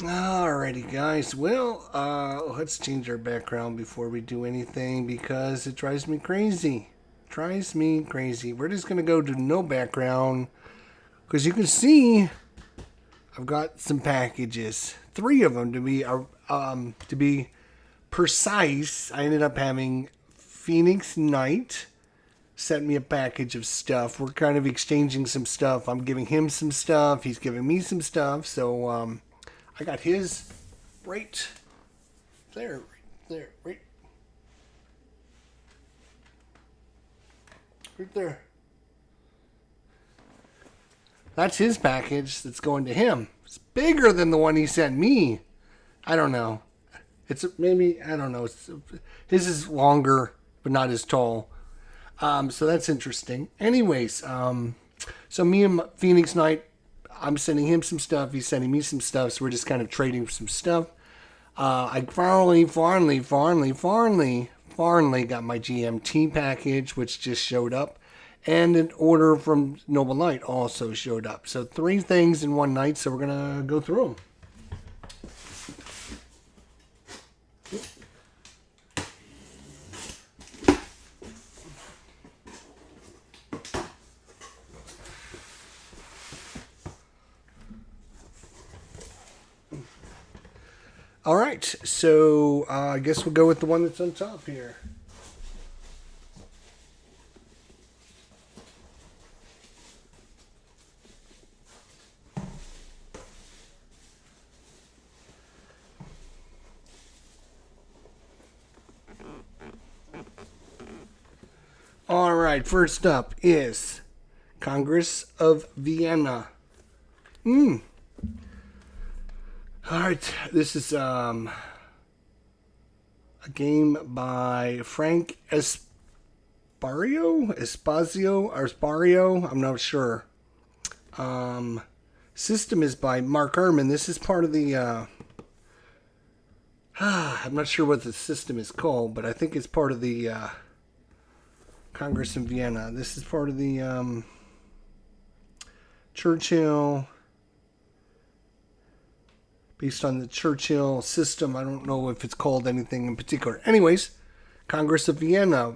Alrighty, guys. Well, let's change our background before we do anything because it drives me crazy. Drives me crazy. We're just gonna go to no background because you can see I've got some packages, 3 of them to be precise. I ended up having Phoenixknight sent me a package of stuff. We're kind of exchanging some stuff. I'm giving him some stuff. He's giving me some stuff. So I got his right there, right there. That's his package that's going to him. It's bigger than the one he sent me. I don't know. It's maybe, I don't know. His is longer, but not as tall. So that's interesting. Anyways, so me and Phoenixknight, I'm sending him some stuff. He's sending me some stuff. So we're just kind of trading some stuff. I finally got my GMT package, which just showed up. And an order from Nobleknight also showed up. So 3 things in one night. So we're going to go through them. All right, so I guess we'll go with the one that's on top here. All right, first up is Congress of Vienna. All right, this is a game by Frank Espario. I'm not sure. System is by Mark Ehrman. This is part of the. I'm not sure what the system is called, but I think it's part of the Congress in Vienna. This is part of the Churchill. Based on the Churchill system. I don't know if it's called anything in particular. Anyways, Congress of Vienna.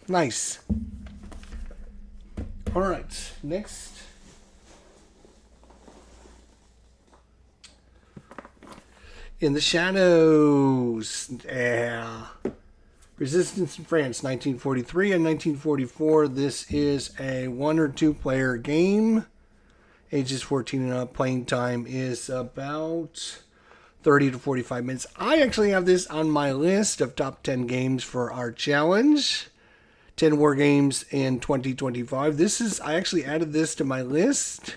Nice. All right, next. In the Shadows. Resistance in France, 1943 and 1944. This is a 1 or 2 player game. Ages 14 and up. Playing time is about 30 to 45 minutes. I actually have this on my list of top 10 games for our challenge. 10 war games in 2025. I actually added this to my list,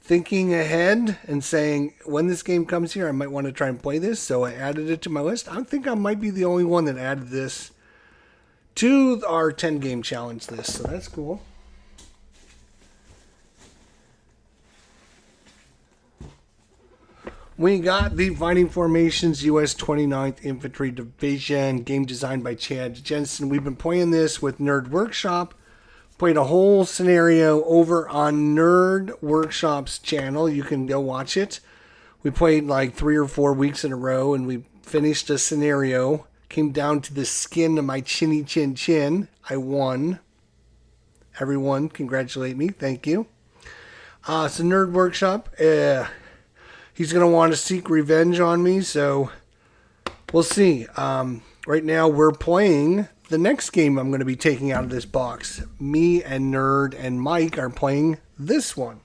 thinking ahead and saying, when this game comes here, I might want to try and play this. So I added it to my list. I think I might be the only one that added this to our 10 game challenge list. So that's cool. We got the Fighting Formations U.S. 29th Infantry Division, game designed by Chad Jensen. We've been playing this with Nerd Workshop. Played a whole scenario over on Nerd Workshop's channel. You can go watch it. We played like 3 or 4 weeks in a row, and we finished a scenario. Came down to the skin of my chinny chin chin. I won. Everyone, congratulate me. Thank you. So Nerd Workshop, he's going to want to seek revenge on me, so we'll see. Right now, we're playing the next game I'm going to be taking out of this box. Me and Nerd and Mike are playing this one.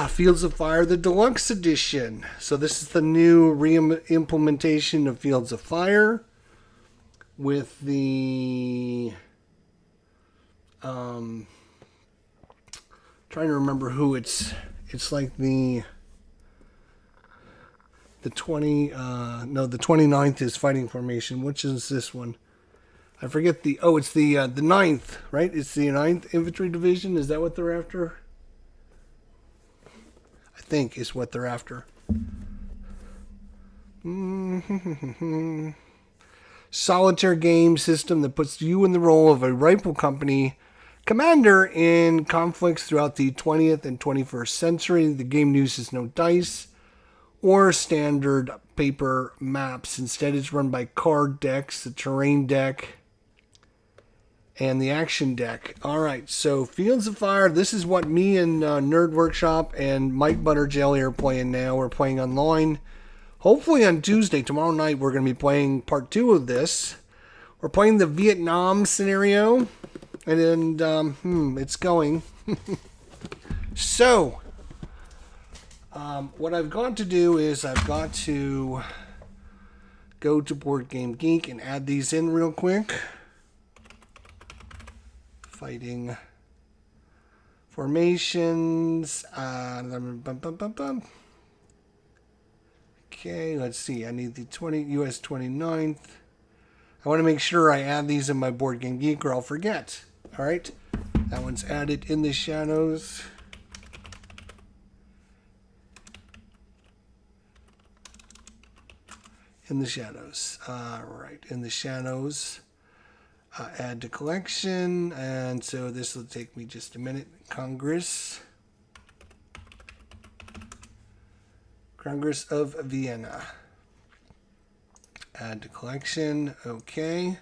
Fields of Fire, the Deluxe Edition. So this is the new re-implementation of Fields of Fire with the... trying to remember who it's like the 29th is Fighting Formation. Which is this one? I forget it's the 9th, right? It's the 9th Infantry Division. Is that what they're after? I think is what they're after. Solitaire game system that puts you in the role of a rifle company commander in conflicts throughout the 20th and 21st century. The game uses no dice or standard paper maps. Instead, it's run by card decks, the terrain deck, and the action deck. All right, so Fields of Fire. This is what me and Nerd Workshop and Mike Butterjelly are playing now. We're playing online. Hopefully on Tuesday, tomorrow night, we're going to be playing part 2 of this. We're playing the Vietnam scenario, and it's going. So, what I've got to do is I've got to go to Board Game Geek and add these in real quick. Fighting formations. Okay, let's see. I need the US 29th. I want to make sure I add these in my Board Game Geek or I'll forget. All right, that one's added in the shadows. In the shadows. All right, in the shadows. Add to collection, and so this will take me just a minute. Congress of Vienna. Add to collection. Okay.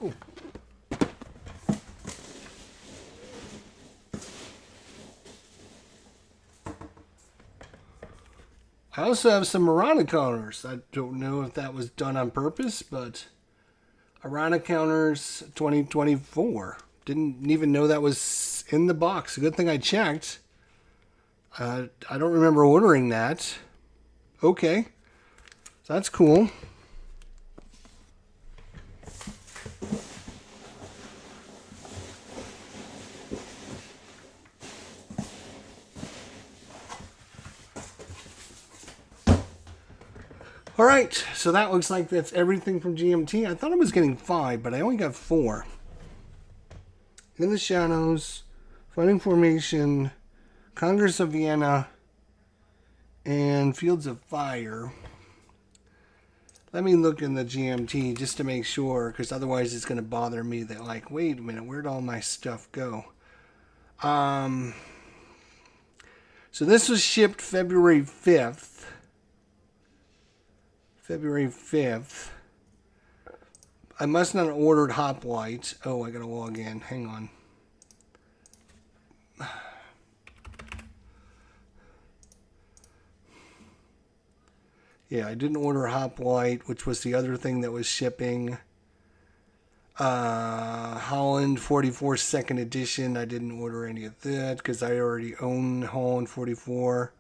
Ooh. I also have some errata counters. I don't know if that was done on purpose, but errata counters 2024. Didn't even know that was in the box. A good thing I checked. I don't remember ordering that. Okay. So that's cool. All right, so that looks like that's everything from GMT. I thought I was getting 5, but I only got 4. In the Shadows, Fighting Formation, Congress of Vienna, and Fields of Fire. Let me look in the GMT just to make sure, because otherwise it's going to bother me that, like, wait a minute, where'd all my stuff go? So this was shipped February 5th. February 5th. I must not have ordered Hoplite. Oh, I gotta log in. Hang on. Yeah, I didn't order Hoplite, which was the other thing that was shipping. Holland 44 second edition. I didn't order any of that because I already own Holland 44.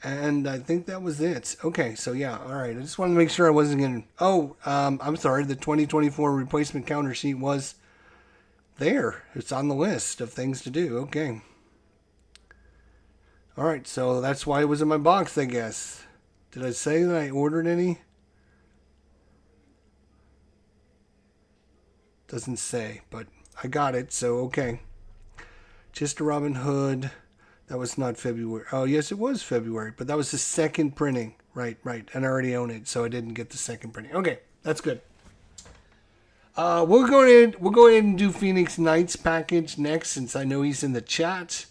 And I think that was it. Okay, so yeah, all right. I just wanted to make sure I wasn't going to... Oh, I'm sorry. The 2024 replacement counter sheet was there. It's on the list of things to do. Okay. All right, so that's why it was in my box, I guess. Did I say that I ordered any? Doesn't say, but I got it, so okay. Just a Robin Hood... That was not February. Oh, yes, it was February, but that was the second printing. Right. And I already own it, so I didn't get the second printing. Okay, that's good. We'll go ahead and do Phoenixknight's package next, since I know he's in the chat,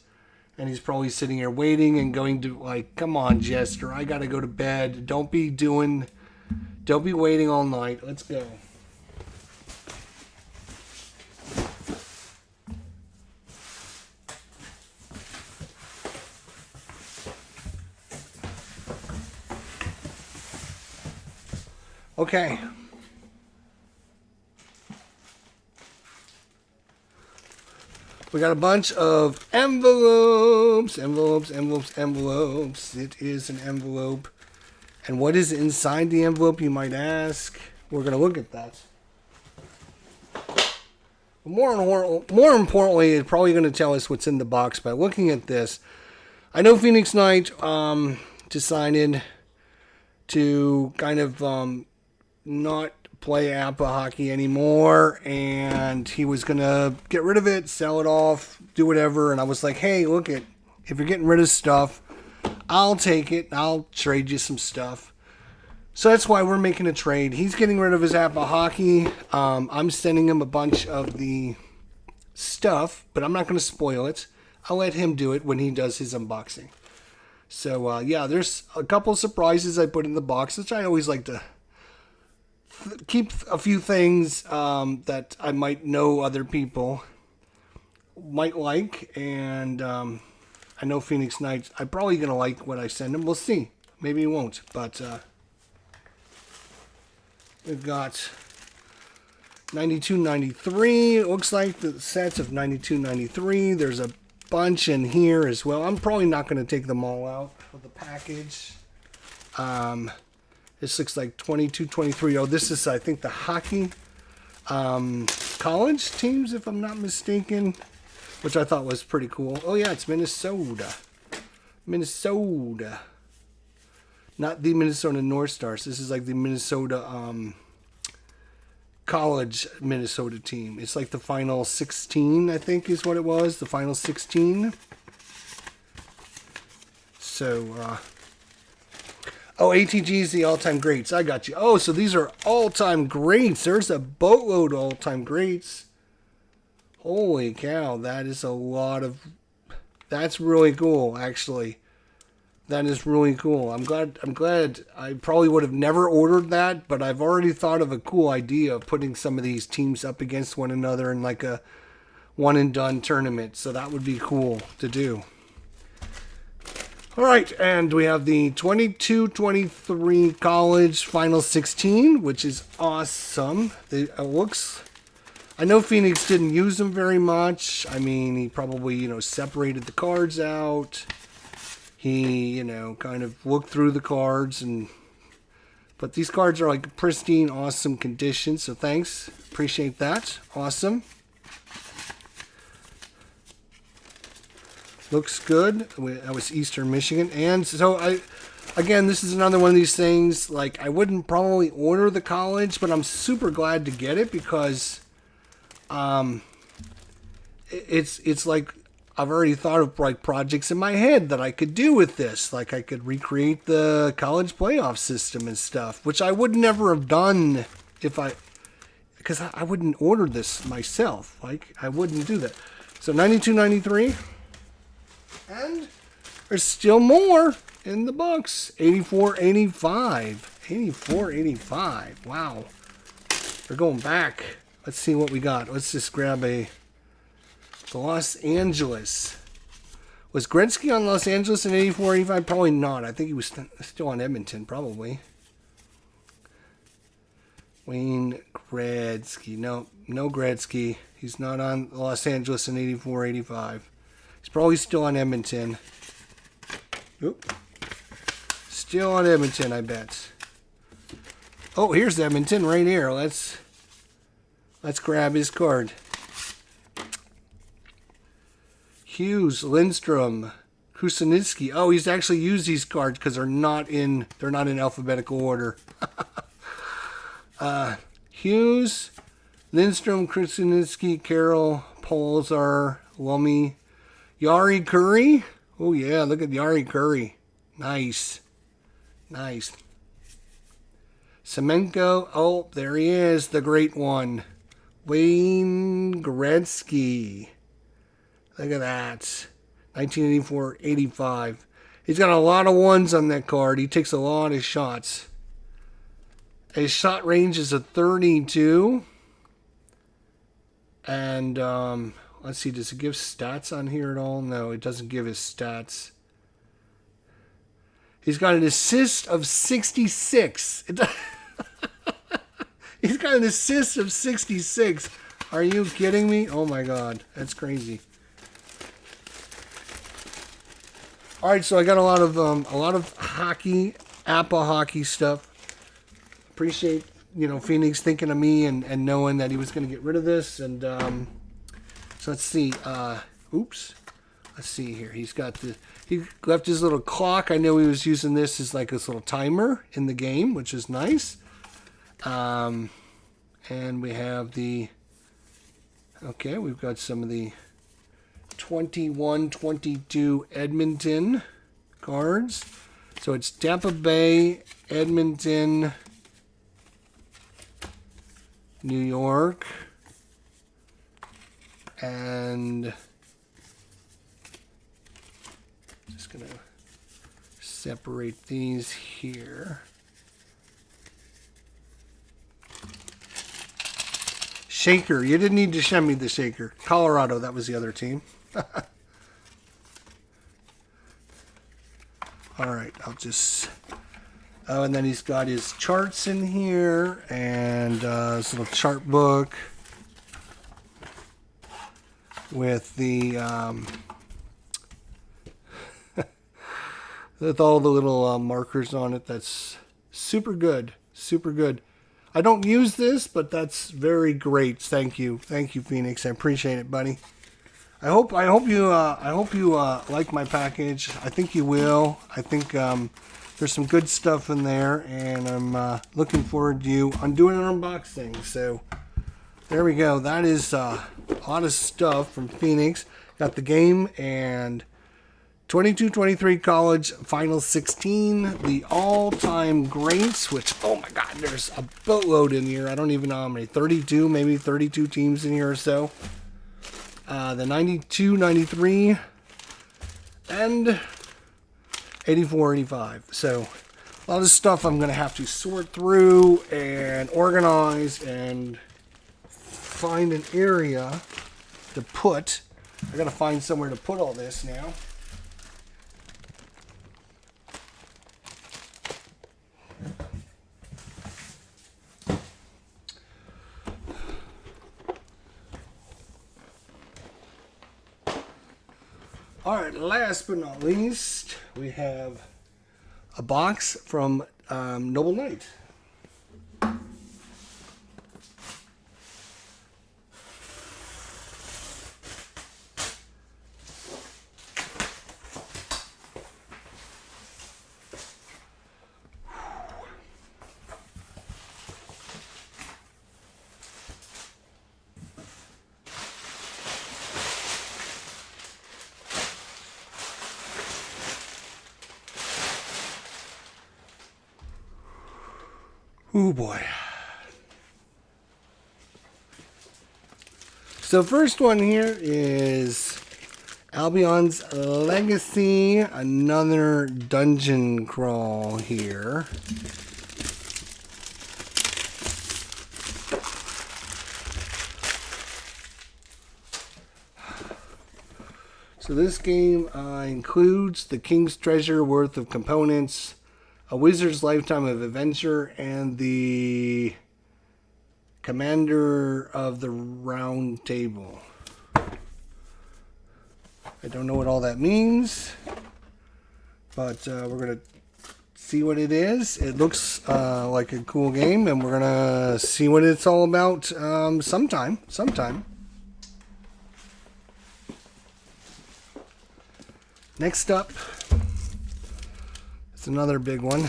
and he's probably sitting here waiting and going to, like, come on, Jester, I gotta go to bed. Don't be waiting all night. Let's go. Okay. We got a bunch of envelopes. It is an envelope. And what is inside the envelope, you might ask? We're going to look at that. More importantly, it's probably going to tell us what's in the box by looking at this. I know Phoenixknight decided to kind of not play APA hockey anymore, and he was going to get rid of it, sell it off, do whatever. And I was like, hey, look, if you're getting rid of stuff, I'll take it. I'll trade you some stuff. So that's why we're making a trade. He's getting rid of his app of hockey. I'm sending him a bunch of the stuff, but I'm not going to spoil it. I'll let him do it when he does his unboxing. So, yeah, there's a couple of surprises I put in the box, which I always like to keep a few things that I might know other people might like. And I know Phoenixknight, I'm probably going to like what I send him. We'll see. Maybe he won't. But we've got 92, 93. It looks like the sets of 92, 93. There's a bunch in here as well. I'm probably not going to take them all out of the package. This looks like 22, 23. Oh, this is, I think, the hockey college teams, if I'm not mistaken, which I thought was pretty cool. Oh, yeah, it's Minnesota. Minnesota. Not the Minnesota North Stars. This is like the Minnesota college Minnesota team. It's like the final 16, I think is what it was. The final 16. So, oh, ATG is the all-time greats. I got you. Oh, so these are all-time greats. There's a boatload of all-time greats. Holy cow, that is a lot of... That's really cool, actually. That is really cool. I'm glad. I probably would have never ordered that, but I've already thought of a cool idea of putting some of these teams up against one another in like a one-and-done tournament. So that would be cool to do. All right, and we have the 22-23 college final 16, which is awesome. It looks... I know Phoenix didn't use them very much. I mean, he probably, separated the cards out. He, kind of looked through the cards, but these cards are like pristine, awesome condition. So thanks. Appreciate that. Awesome. Looks good. That was Eastern Michigan. And so again, this is another one of these things, like I wouldn't probably order the college, but I'm super glad to get it because it's like I've already thought of like projects in my head that I could do with this. Like I could recreate the college playoff system and stuff, which I would never have done because I wouldn't order this myself. Like I wouldn't do that. So 92, 93. And there's still more in the box. 84, 85. 84, 85. Wow. We're going back. Let's see what we got. Let's just grab the Los Angeles. Was Gretzky on Los Angeles in 84, 85? Probably not. I think he was still on Edmonton, probably. Wayne Gretzky. No Gretzky. He's not on Los Angeles in 84, 85. He's probably still on Edmonton. Oop. Still on Edmonton, I bet. Oh, here's Edmonton right here. Let's grab his card. Hughes, Lindstrom, Kusinitsky. Oh, he's actually used these cards because they're not in alphabetical order. Hughes, Lindstrom, Kusinitsky, Carroll, Polzar, Lummy, Yari Curry. Oh yeah, look at Yari Curry. Nice. Semenko. Oh, there he is, the great one. Wayne Gretzky. Look at that. 1984-85. He's got a lot of ones on that card. He takes a lot of shots. His shot range is a 32. And, let's see, does it give stats on here at all? No, it doesn't give his stats. He's got an assist of 66. He's got an assist of 66. Are you kidding me? Oh my God, that's crazy. All right, so I got a lot of hockey, APA hockey stuff. Appreciate Phoenix thinking of me and knowing that he was going to get rid of this. And so let's see. Oops. Let's see here. He left his little clock. I know he was using this as like this little timer in the game, which is nice. And we have we've got some of the 21-22 Edmonton cards. So it's Tampa Bay, Edmonton, New York, and just gonna separate these here. Shaker, you didn't need to send me the shaker. Colorado, that was the other team. All right, I'll just... Oh, and then he's got his charts in here and his little chart book with the with all the little markers on it. That's super good, super good. I don't use this, but that's very great. Thank you, Phoenix. I appreciate it, buddy. I hope you like my package. I think you will. I think there's some good stuff in there, and I'm looking forward to you on doing an unboxing. So there we go. That is a lot of stuff from Phoenix. Got the game and 22-23 college final 16, the all-time greats, which, oh my God, there's a boatload in here. I don't even know how many, 32, maybe 32 teams in here or so. The 92, 93, and 84, 85. So a lot of stuff I'm going to have to sort through and organize and find an area to put. I got to find somewhere to put all this now. All right, last but not least, we have a box from Nobleknight. Oh boy. So first one here is Albion's Legacy, another dungeon crawl here. So this game includes the King's Treasure worth of components, a Wizard's Lifetime of Adventure, and the Commander of the Round Table. I don't know what all that means, but we're going to see what it is. It looks like a cool game, and we're going to see what it's all about sometime. Next up, it's another big one.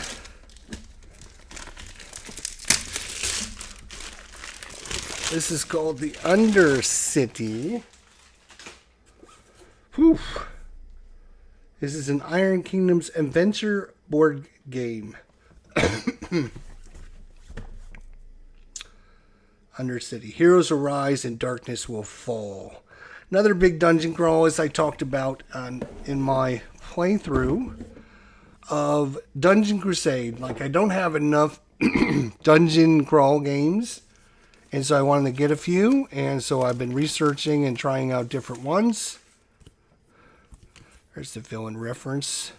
This is called the Undercity. Whew. This is an Iron Kingdom's adventure board game. Undercity. Heroes arise and darkness will fall. Another big dungeon crawl, as I talked about in my playthrough of Dungeon Crusade. Like, I don't have enough dungeon crawl games, and so I wanted to get a few, and so I've been researching and trying out different ones. There's the villain reference.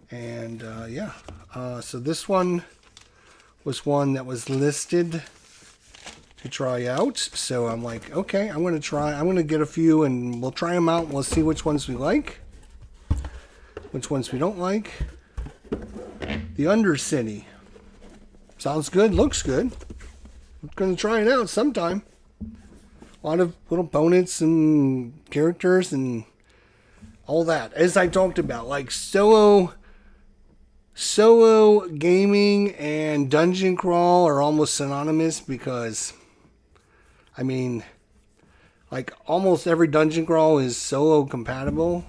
And yeah, so this one was one that was listed to try out. So I'm like, okay, I'm going to get a few, and we'll try them out, and we'll see which ones we like, which ones we don't like. The Undercity. Sounds good, looks good. I'm going to try it out sometime. A lot of little opponents and characters and all that. As I talked about, like solo gaming and dungeon crawl are almost synonymous, because I mean, like, almost every dungeon crawl is solo compatible.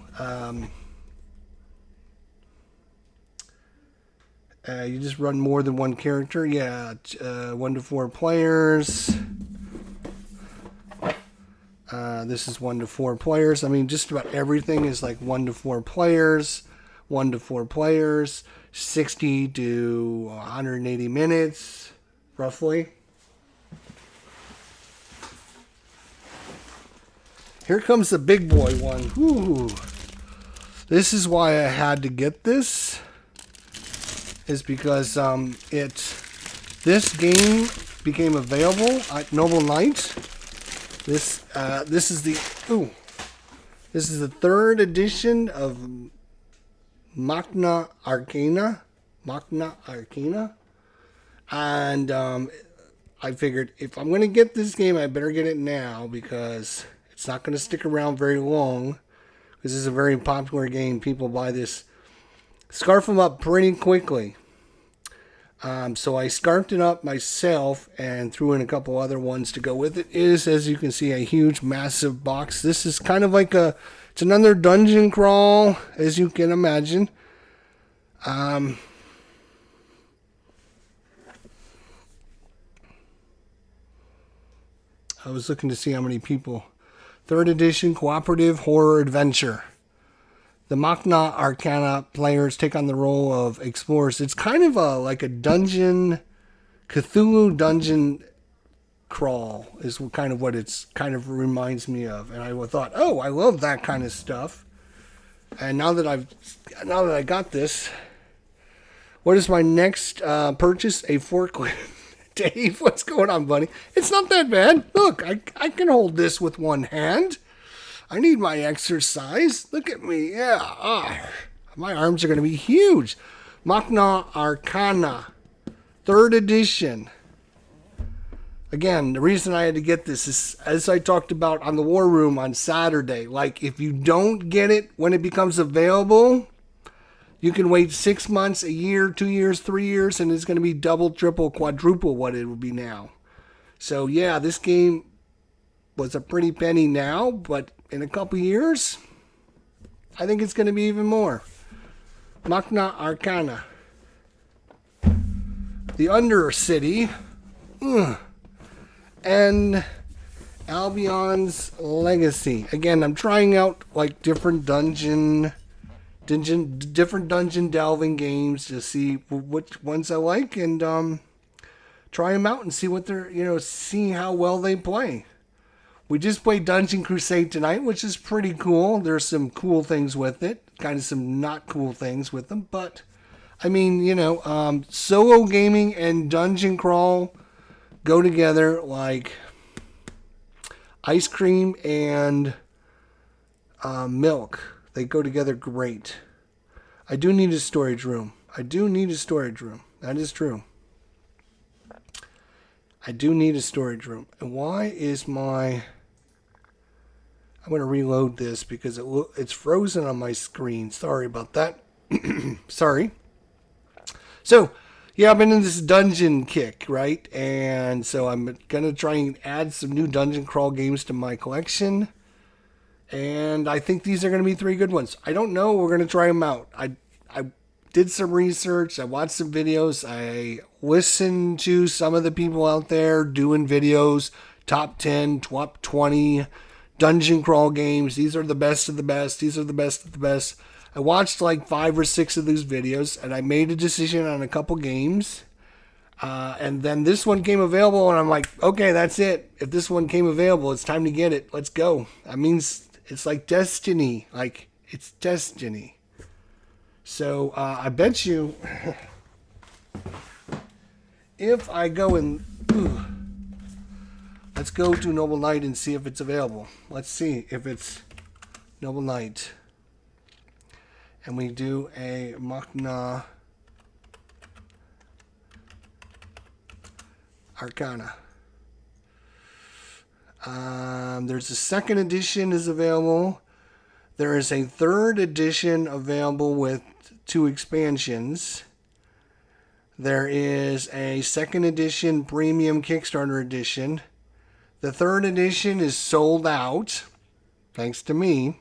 You just run more than one character. Yeah, 1 to 4 players. This is 1 to 4 players. I mean, just about everything is like 1 to 4 players. 1 to 4 players. 60 to 180 minutes, roughly. Here comes the big boy one. Ooh. This is why I had to get this. Is because this game became available at Nobleknight. This is the third edition of Magna Arcana. And I figured if I'm going to get this game, I better get it now because it's not going to stick around very long. This is a very popular game. People buy this, scarf them up pretty quickly. So I scarfed it up myself and threw in a couple other ones to go with it. It is, as you can see, a huge, massive box. This is kind of like it's another dungeon crawl, as you can imagine. I was looking to see how many people. Third edition cooperative horror adventure. The Magna Arcana players take on the role of explorers. It's kind of like a dungeon, Cthulhu dungeon crawl is kind of what it's kind of reminds me of. And I thought, oh, I love that kind of stuff. And now that I got this, what is my next purchase? A forklift. Dave, what's going on, buddy? It's not that bad. Look, I can hold this with one hand. I need my exercise. Look at me. Yeah. My arms are going to be huge. Magna Arcana. Third edition. Again, the reason I had to get this is, as I talked about on the War Room on Saturday, like if you don't get it when it becomes available, you can wait 6 months, a year, 2 years, 3 years, and it's going to be double, triple, quadruple what it will be now. So yeah, this game was a pretty penny now, but in a couple years, I think it's going to be even more. Magna Arcana. The Undercity. And Albion's Legacy. Again, I'm trying out like different dungeon delving games to see which ones I like and try them out and see what they're, see how well they play. We just played Dungeon Crusade tonight, which is pretty cool. There's some cool things with it, kind of some not cool things with them. But, I mean, solo gaming and dungeon crawl go together like ice cream and milk. They go together great. I do need a storage room. That is true. I do need a storage room. And why is my... I'm going to reload this because it's frozen on my screen. Sorry about that. Sorry. So, yeah, I've been in this dungeon kick, right? And so I'm going to try and add some new dungeon crawl games to my collection. And I think these are going to be 3 good ones. I don't know. We're going to try them out. I did some research. I watched some videos. I listened to some of the people out there doing videos. Top 10, top 20 dungeon crawl games. These are the best of the best. These are the best of the best. I watched like 5 or 6 of these videos. And I made a decision on a couple games. And then this one came available. And I'm like, okay, that's it. If this one came available, it's time to get it. Let's go. That means... it's like destiny. Like, it's destiny. So, I bet you... if I go and... let's go to Nobleknight and see if it's available. Let's see if it's Nobleknight. And we do a Magna Arcana. There's a second edition is available. There is a third edition available with 2 expansions. There is a second edition premium Kickstarter edition. The third edition is sold out, thanks to me.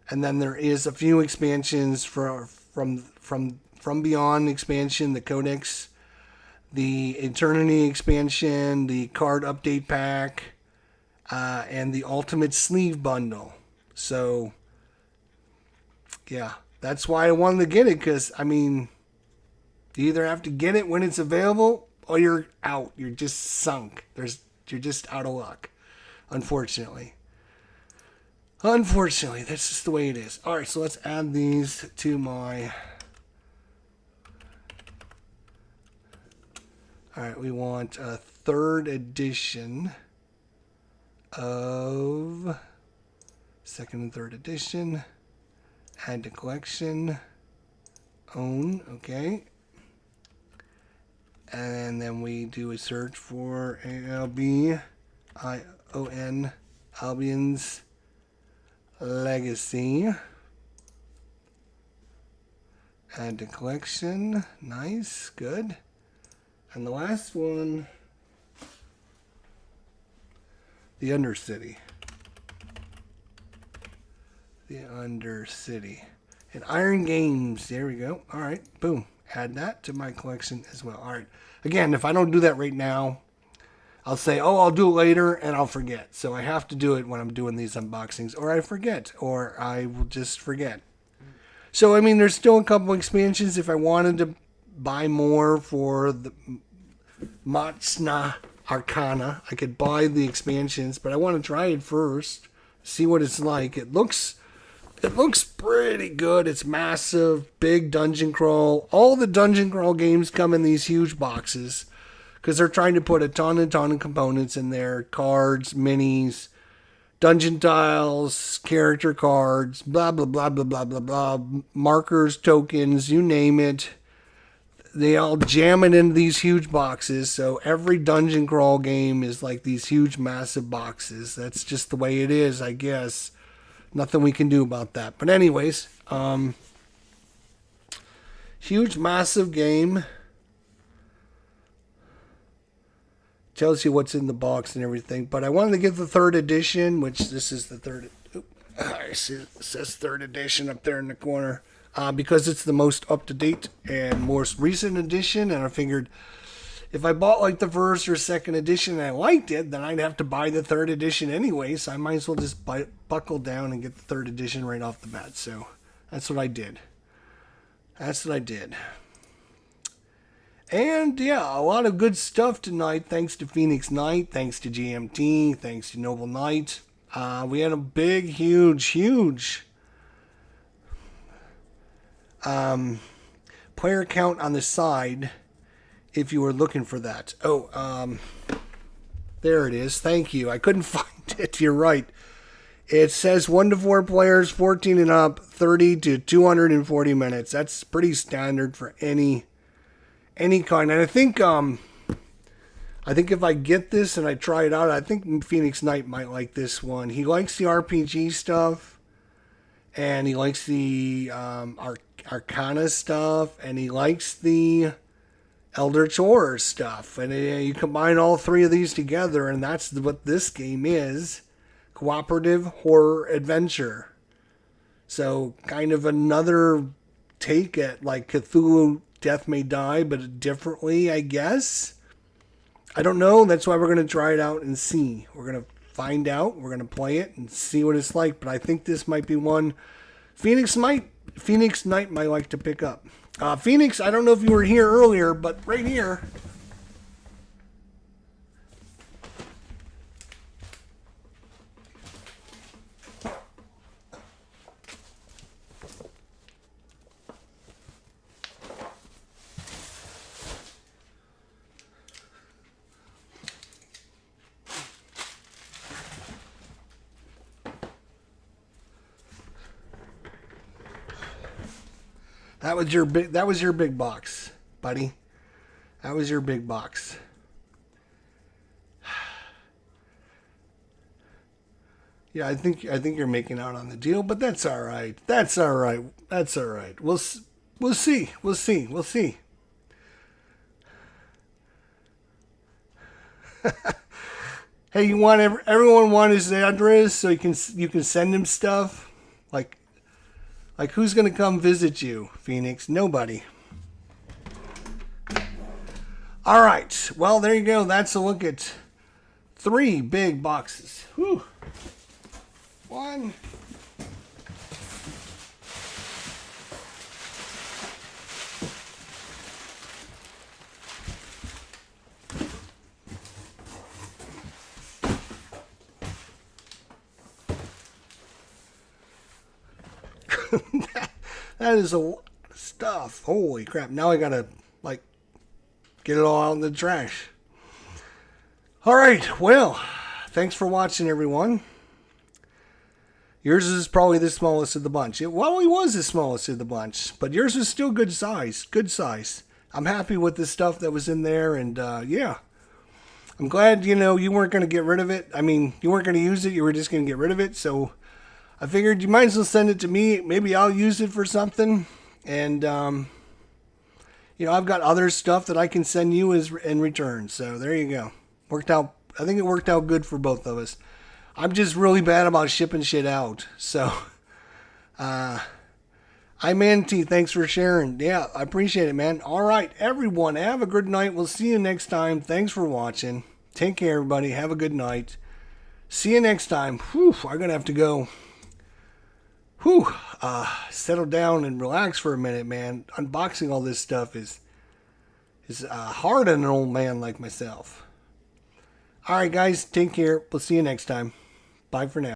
And then there is a few expansions from From Beyond expansion, the Codex, the Eternity expansion, the card update pack, and the Ultimate Sleeve bundle. So, yeah, that's why I wanted to get it, because, I mean, you either have to get it when it's available, or you're out. You're just sunk. You're just out of luck, unfortunately. Unfortunately, that's just the way it is. All right, so let's add these to my... All right, we want a 3rd edition of 2nd and 3rd edition. Add to collection. Own, okay. And then we do a search for ALBION, Albion's Legacy. Add to collection. Nice, good. And the last one, the Undercity. The Undercity. And Iron Games. There we go. All right. Boom. Add that to my collection as well. All right. Again, if I don't do that right now, I'll say, oh, I'll do it later, and I'll forget. So I have to do it when I'm doing these unboxings, or I forget, or I will just forget. So, I mean, there's still a couple expansions. If I wanted to buy more for the Matsna Arcana, I could buy the expansions, but I want to try it first, see what it's like. It looks pretty good. It's massive, big dungeon crawl. All the dungeon crawl games come in these huge boxes because they're trying to put a ton of components in there. Cards, minis, dungeon tiles, character cards, blah, blah, blah, blah, blah, blah, blah. Markers, tokens, you name it. They all jam it into these huge boxes. So every dungeon crawl game is like these huge, massive boxes. That's just the way it is, I guess. Nothing we can do about that. But anyways, huge, massive game. Tells you what's in the box and everything. But I wanted to get the 3rd edition, which this is the 3rd. It says 3rd edition up there in the corner. Because it's the most up-to-date and most recent edition. And I figured if I bought like the 1st or 2nd edition and I liked it, then I'd have to buy the 3rd edition anyway. So I might as well just buckle down and get the 3rd edition right off the bat. So that's what I did. And yeah, a lot of good stuff tonight. Thanks to Phoenixknight. Thanks to GMT. Thanks to Nobleknight. We had a big, huge player count on the side if you were looking for that. Oh, there it is. Thank you. I couldn't find it. You're right. It says 1 to 4 players, 14 and up, 30 to 240 minutes. That's pretty standard for any kind. And I think if I get this and I try it out, I think Phoenixknight might like this one. He likes the RPG stuff, and he likes the Arcana stuff, and he likes the Eldritch Horror stuff. And you combine all 3 of these together, and that's what this game is. Cooperative horror adventure. So kind of another take at like Cthulhu Death May Die, but differently, I guess. I don't know. That's why we're going to try it out and see. We're going to find out. We're going to play it and see what it's like. But I think this might be one Phoenixknight might like to pick up. Phoenix, I don't know if you were here earlier, but right here. That was your big box, buddy. That was your big box. Yeah, I think you're making out on the deal, but that's all right. That's all right. We'll see. Hey, you want everyone want his address so you can send him stuff? Like who's going to come visit you, Phoenix? Nobody. All right. Well, there you go. That's a look at 3 big boxes. Whew. 1. That is a lot of stuff. Holy crap. Now I gotta, like, get it all out in the trash. Alright, well, thanks for watching, everyone. Yours is probably the smallest of the bunch. It was the smallest of the bunch, but yours is still good size. Good size. I'm happy with the stuff that was in there, and yeah. I'm glad, you weren't going to get rid of it. I mean, you weren't going to use it. You were just going to get rid of it, so I figured you might as well send it to me. Maybe I'll use it for something. And, I've got other stuff that I can send you in return. So there you go. I think it worked out good for both of us. I'm just really bad about shipping shit out. So, Manti, thanks for sharing. Yeah, I appreciate it, man. All right, everyone, have a good night. We'll see you next time. Thanks for watching. Take care, everybody. Have a good night. See you next time. Whew, I'm going to have to go. Settle down and relax for a minute, man. Unboxing all this stuff is hard on an old man like myself. All right, guys, take care. We'll see you next time. Bye for now.